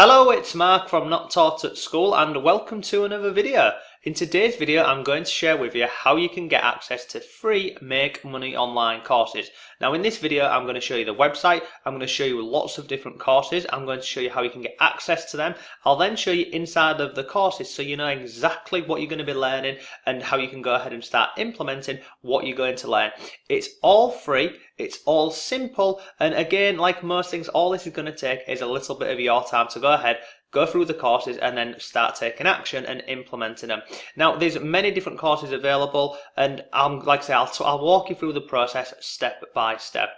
Hello, it's Mark from Not Taught at School and welcome to another video. In today's video I'm going to share with you how you can get access to free Make Money Online courses. Now in this video I'm going to show you the website, I'm going to show you lots of different courses, I'm going to show you how you can get access to them. I'll then show you inside of the courses so you know exactly what you're going to be learning and how you can go ahead and start implementing what you're going to learn. It's all free, it's all simple, and again, like most things, all this is going to take is a little bit of your time to go ahead, go through the courses and then start taking action and implementing them. Now there's many different courses available and like I say, I'll walk you through the process step by step.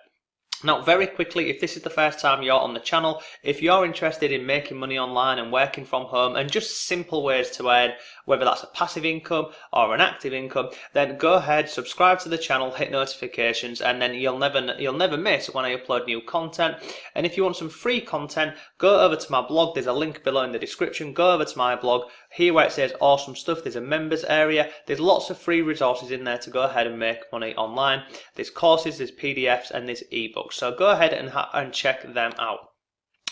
Now very quickly, if this is the first time you're on the channel, if you're interested in making money online and working from home and just simple ways to earn, whether that's a passive income or an active income, then go ahead, subscribe to the channel, hit notifications, and then you'll never miss when I upload new content. And if you want some free content, go over to my blog, there's a link below in the description, go over to my blog, here where it says awesome stuff, there's a members area, there's lots of free resources in there to go ahead and make money online. There's courses, there's PDFs and there's ebooks, so go ahead and check them out.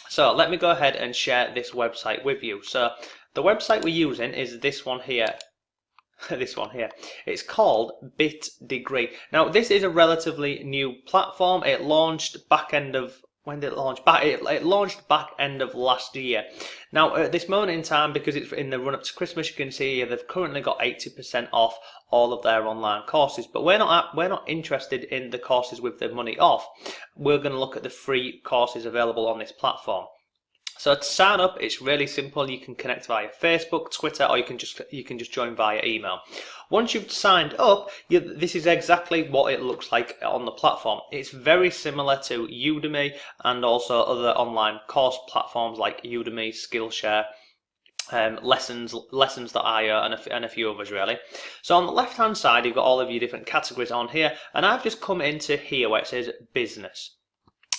So let me go ahead and share this website with you. So the website we're using is this one here. This one here. It's called BitDegree. Now this is a relatively new platform. It launched back end of it launched back end of last year. Now at this moment in time, because it's in the run up to Christmas, you can see they've currently got 80% off all of their online courses, but we're not interested in the courses with the money off. We're going to look at the free courses available on this platform. So to sign up, it's really simple. You can connect via Facebook, Twitter, or you can just join via email. Once you've signed up, this is exactly what it looks like on the platform. It's very similar to Udemy and also other online course platforms like Udemy, Skillshare, lessons.io and a few others really. So on the left hand side you've got all of your different categories on here, and I've just come into here where it says business.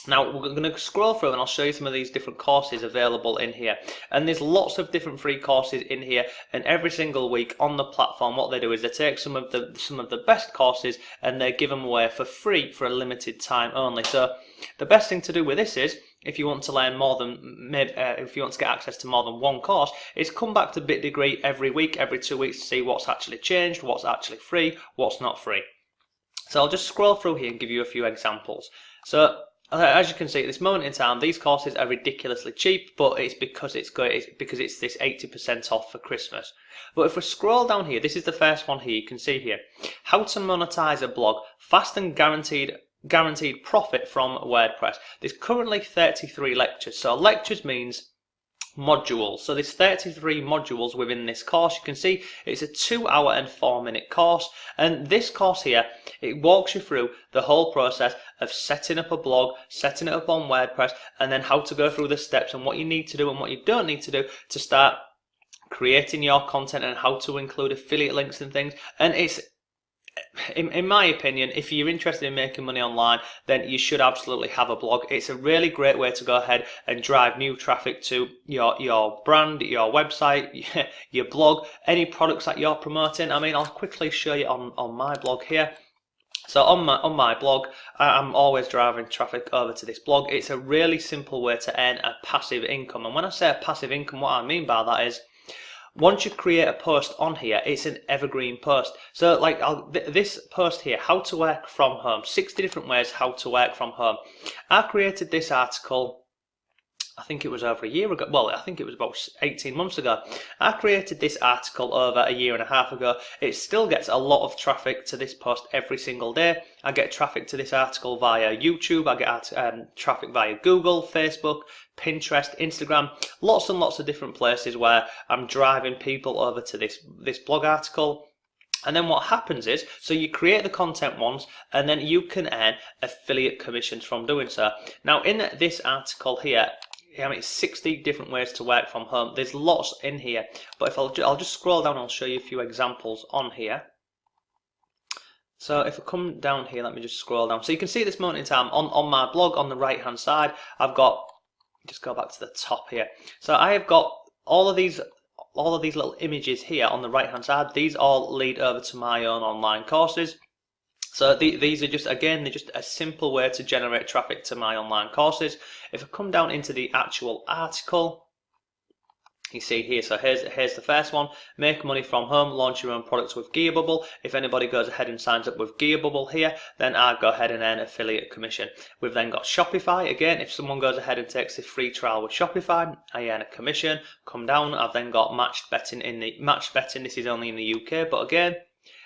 Now we're going to scroll through and I'll show you some of these different courses available in here, and there's lots of different free courses in here, and every single week on the platform what they do is they take some of the best courses and they give them away for free for a limited time only. So the best thing to do with this is, if you want to learn more than if you want to get access to more than one course, is come back to BitDegree every week, every 2 weeks to see what's actually changed, what's actually free, what's not free. So I'll just scroll through here and give you a few examples. So as you can see at this moment in time, these courses are ridiculously cheap, but it's because it's this 80% off for Christmas. But if we scroll down here, this is the first one here, you can see here, how to monetize a blog, fast and guaranteed profit from WordPress. There's currently 33 lectures. So lectures means modules. So there's 33 modules within this course. You can see it's a 2-hour and 4-minute course, and this course here, it walks you through the whole process of setting up a blog, setting it up on WordPress, and then how to go through the steps and what you need to do and what you don't need to do to start creating your content, and how to include affiliate links and things. And it's, in my opinion, if you're interested in making money online, then you should absolutely have a blog. It's a really great way to go ahead and drive new traffic to your brand, your website, your blog, any products that you're promoting. I mean, I'll quickly show you on my blog here. So on my blog, I'm always driving traffic over to this blog. It's a really simple way to earn a passive income. And when I say a passive income, what I mean by that is, once you create a post on here, it's an evergreen post. So like this post here, how to work from home, 60 different ways how to work from home. I created this article, I think it was over a year ago. Well, I think it was about 18 months ago. I created this article over a year and a half ago. It still gets a lot of traffic to this post every single day. I get traffic to this article via YouTube. I get traffic via Google, Facebook, Pinterest, Instagram, lots and lots of different places where I'm driving people over to this blog article. And then what happens is, so you create the content once and then you can earn affiliate commissions from doing so. Now in this article here, I mean, it's 60 different ways to work from home. There's lots in here, but if I'll just scroll down, I'll show you a few examples on here. So if I come down here, let me just scroll down. So you can see at this moment in time on my blog on the right hand side, I've got, just go back to the top here. So I have got all of these little images here on the right hand side. These all lead over to my own online courses. So these are just, again, they're just a simple way to generate traffic to my online courses. If I come down into the actual article, You see here, so here's the first one. Make money from home, launch your own products with Gearbubble. If anybody goes ahead and signs up with Gearbubble here, then I go ahead and earn affiliate commission. We've then got Shopify. Again, if someone goes ahead and takes this free trial with Shopify, I earn a commission. Come down, I've then got matched betting. This is only in the UK, but again,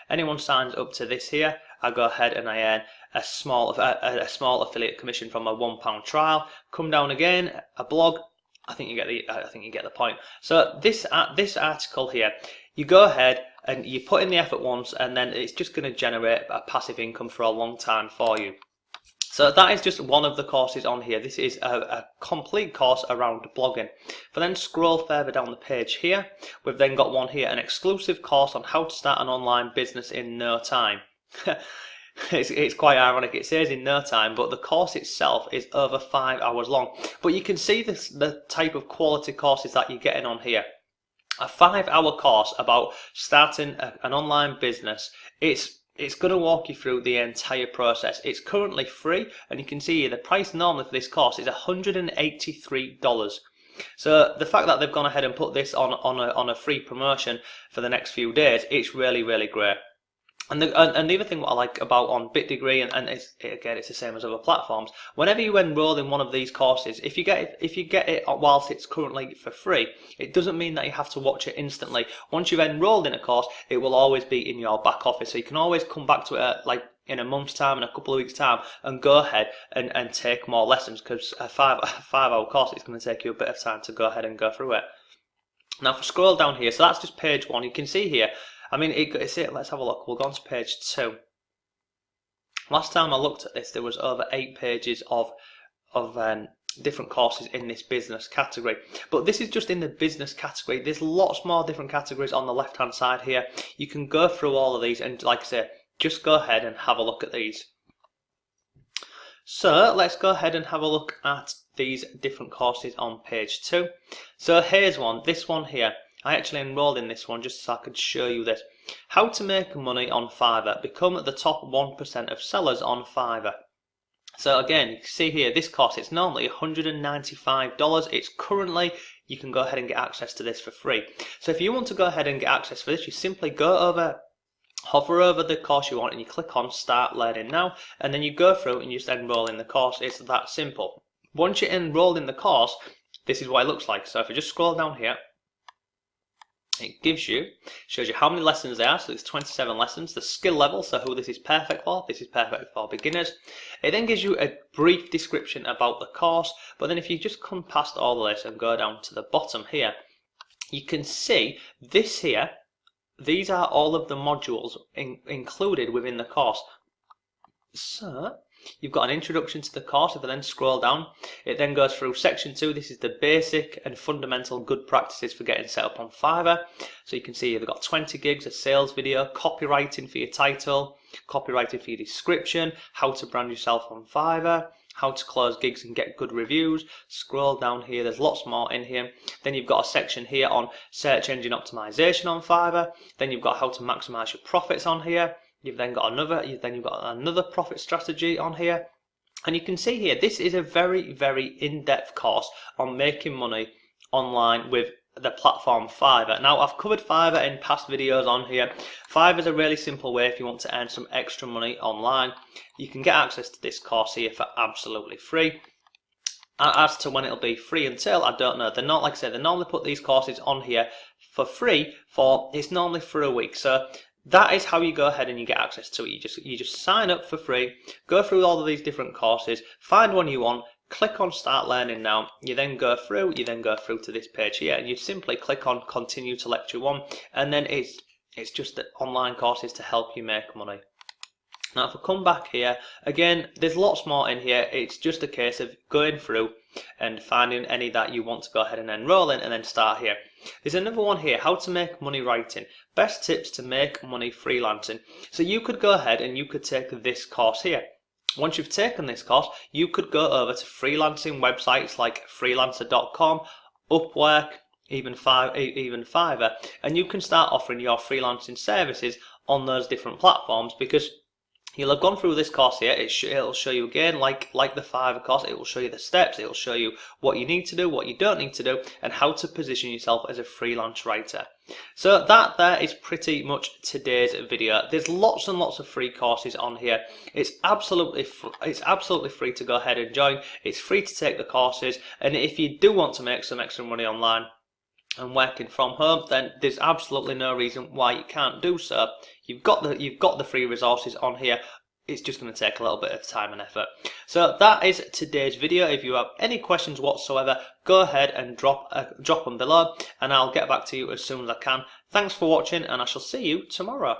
anyone signs up to this here, I go ahead and I earn a small affiliate commission from a £1 trial. Come down again, a blog. I think you get the point. So this article here, you go ahead and you put in the effort once, and then it's just going to generate a passive income for a long time for you. So that is just one of the courses on here. This is a complete course around blogging. If I then scroll further down the page here, we've then got one here, an exclusive course on how to start an online business in no time. It's quite ironic, it says in no time, but the course itself is over 5 hours long. But you can see the type of quality courses that you're getting on here. A 5-hour course about starting an online business, it's going to walk you through the entire process. It's currently free, and you can see here the price normally for this course is $183. So the fact that they've gone ahead and put this on a free promotion for the next few days, it's really, really great. And the other thing what I like about on BitDegree, and it's the same as other platforms, whenever you enroll in one of these courses, if you get it whilst it's currently for free, it doesn't mean that you have to watch it instantly. Once you've enrolled in a course, it will always be in your back office, so you can always come back to it like in a month's time, in a couple of weeks' time, and go ahead and take more lessons, because a 5-hour course is going to take you a bit of time to go ahead and go through it. Now if I scroll down here, so that's just page 1, you can see here, I mean, let's have a look. We'll go on to page 2. Last time I looked at this, there was over 8 pages of different courses in this business category. But this is just in the business category. There's lots more different categories on the left-hand side here. You can go through all of these, and like I say, just go ahead and have a look at these. So let's go ahead and have a look at these different courses on page 2. So here's one. This one here. I actually enrolled in this one just so I could show you this. How to make money on Fiverr. Become the top 1% of sellers on Fiverr. So again, you can see here, this course, it's normally $195. It's currently, you can go ahead and get access to this for free. So if you want to go ahead and get access for this, you simply hover over the course you want, and you click on Start Learning Now, and then you go through and you just enroll in the course. It's that simple. Once you're enrolled in the course, this is what it looks like. So if you just scroll down here, it shows you how many lessons there are, so it's 27 lessons, the skill level, so who this is perfect for beginners. It then gives you a brief description about the course, but then if you just come past all of this and go down to the bottom here, you can see this here, these are all of the modules included within the course. So you've got an introduction to the course. If I then scroll down, it then goes through section 2. This is the basic and fundamental good practices for getting set up on Fiverr. So you can see they've got 20 gigs, a sales video, copywriting for your title, copywriting for your description, how to brand yourself on Fiverr, how to close gigs and get good reviews. Scroll down here, there's lots more in here. Then you've got a section here on search engine optimization on Fiverr. Then you've got how to maximize your profits on here. You've then got another profit strategy on here, and you can see here this is a very, very in-depth course on making money online with the platform Fiverr. Now I've covered Fiverr in past videos on here. Fiverr is a really simple way if you want to earn some extra money online. You can get access to this course here for absolutely free. As to when it'll be free until, I don't know. They're not, like I said, they normally put these courses on here for free it's normally for a week. So that is how you go ahead and you get access to it. You just sign up for free, go through all of these different courses, find one you want, click on Start Learning Now. You then go through to this page here, and you simply click on Continue to Lecture 1, and then it's just the online courses to help you make money. Now if I come back here, again, there's lots more in here. It's just a case of going through and finding any that you want to go ahead and enroll in, and then start here. There's another one here, how to make money writing. Best tips to make money freelancing. So you could go ahead and you could take this course here. Once you've taken this course, you could go over to freelancing websites like freelancer.com, Upwork, even Fiverr, and you can start offering your freelancing services on those different platforms, because You'll have gone through this course here. It'll show you again, like the Fiverr course, it will show you the steps, it will show you what you need to do, what you don't need to do, and how to position yourself as a freelance writer. So that there is pretty much today's video. There's lots and lots of free courses on here. It's absolutely free to go ahead and join. It's free to take the courses, and if you do want to make some extra money online and working from home, then there's absolutely no reason why you can't do so. You've got the free resources on here. It's just going to take a little bit of time and effort. So that is today's video. If you have any questions whatsoever, go ahead and drop them below, and I'll get back to you as soon as I can. Thanks for watching, and I shall see you tomorrow.